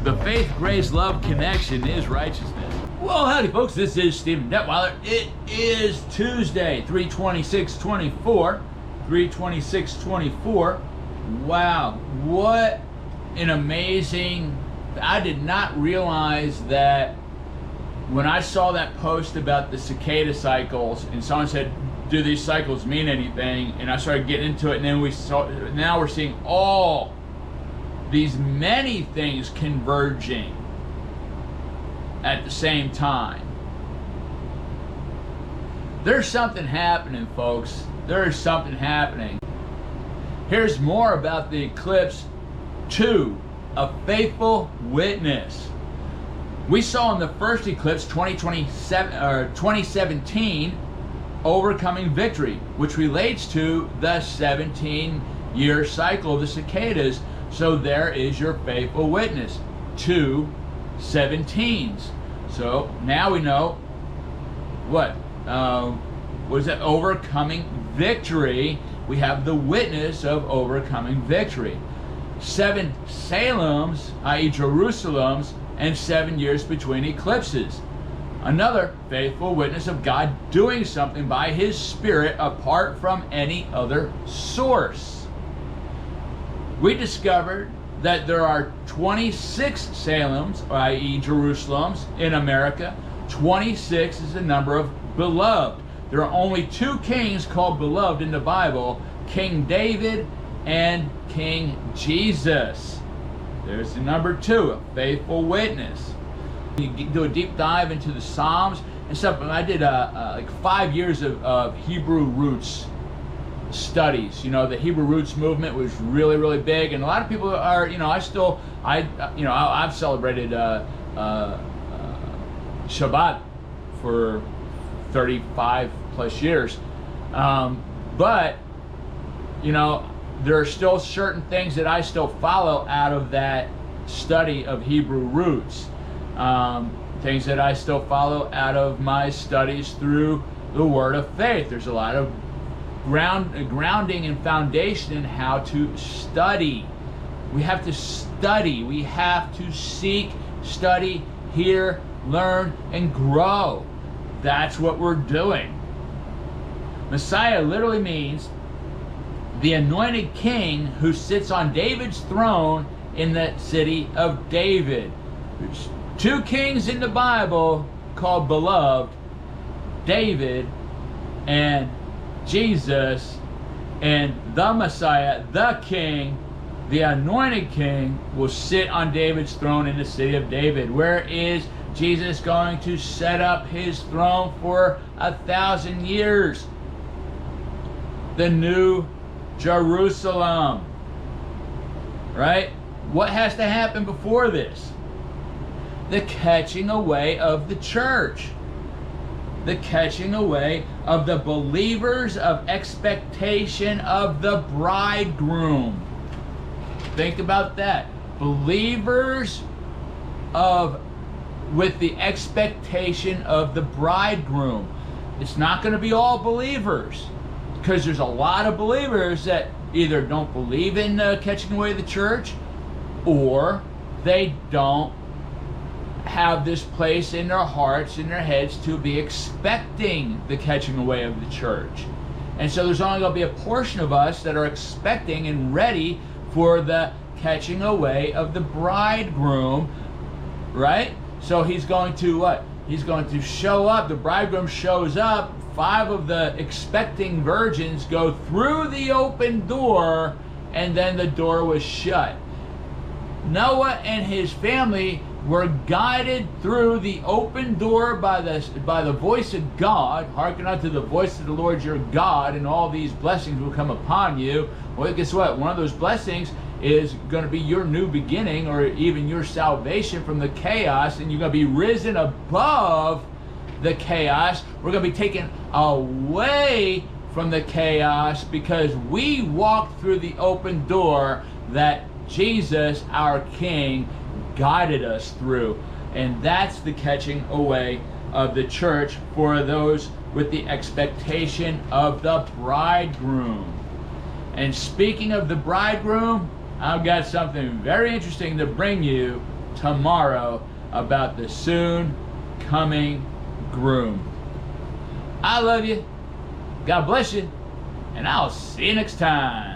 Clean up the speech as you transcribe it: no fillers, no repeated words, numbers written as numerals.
The faith, grace, love connection is righteousness. Well, howdy folks, this is Stephen Detweiler. It is Tuesday, 3/26/24. 3/26/24. Wow, what an amazing... I did not realize that when I saw that post about the cicada cycles, and someone said, do these cycles mean anything? And I started getting into it, and then now we're seeing all these many things converging at the same time. There's something happening, folks. There is something happening. Here's more about the Eclipse 2, a faithful witness. We saw in the first eclipse, 2017, overcoming victory, which relates to the 17-year cycle of the cicadas. So there is your faithful witness, 2 17s. So now we know what is it? Overcoming victory. We have the witness of overcoming victory. 7 Salems, i.e. Jerusalems, and 7 years between eclipses. Another faithful witness of God doing something by His Spirit apart from any other source. We discovered that there are 26 Salems, i.e. Jerusalems, in America. 26 is the number of beloved. There are only 2 kings called beloved in the Bible, King David and King Jesus. There's the number 2, a faithful witness. You do a deep dive into the Psalms and stuff. I did like 5 years of Hebrew roots studies. You know, the Hebrew roots movement was really, really big, and a lot of people are, you know, I've celebrated Shabbat for 35 plus years, but you know, there are still certain things that I still follow out of that study of Hebrew roots, things that I still follow out of my studies through the Word of Faith. There's a lot of grounding and foundation in how to study. We have to study. We have to seek, study, hear, learn, and grow. That's what we're doing. Messiah literally means the anointed king who sits on David's throne in the city of David. There's 2 kings in the Bible called beloved, David and Jesus, and the Messiah, the King, the anointed King, will sit on David's throne in the city of David. Where is Jesus going to set up His throne for 1,000 years? The New Jerusalem. Right? What has to happen before this? The catching away of the church. The catching away of the believers of expectation of the bridegroom. Think about that. Believers with the expectation of the bridegroom. It's not going to be all believers, because there's a lot of believers that either don't believe in catching away of the church, or they don't have this place in their hearts, in their heads, to be expecting the catching away of the church. And so there's only going to be a portion of us that are expecting and ready for the catching away of the bridegroom, right? So He's going to what? He's going to show up. The bridegroom shows up. 5 of the expecting virgins go through the open door, and then the door was shut. Noah and his family were guided through the open door by the voice of God. Hearken unto the voice of the Lord your God, and all these blessings will come upon you. Well, guess what? One of those blessings is going to be your new beginning, or even your salvation from the chaos, and you're going to be risen above the chaos. We're going to be taken away from the chaos because we walked through the open door that Jesus, our King, guided us through. And that's the catching away of the church for those with the expectation of the bridegroom. And speaking of the bridegroom, I've got something very interesting to bring you tomorrow about the soon coming groom. I love you. God bless you. And I'll see you next time.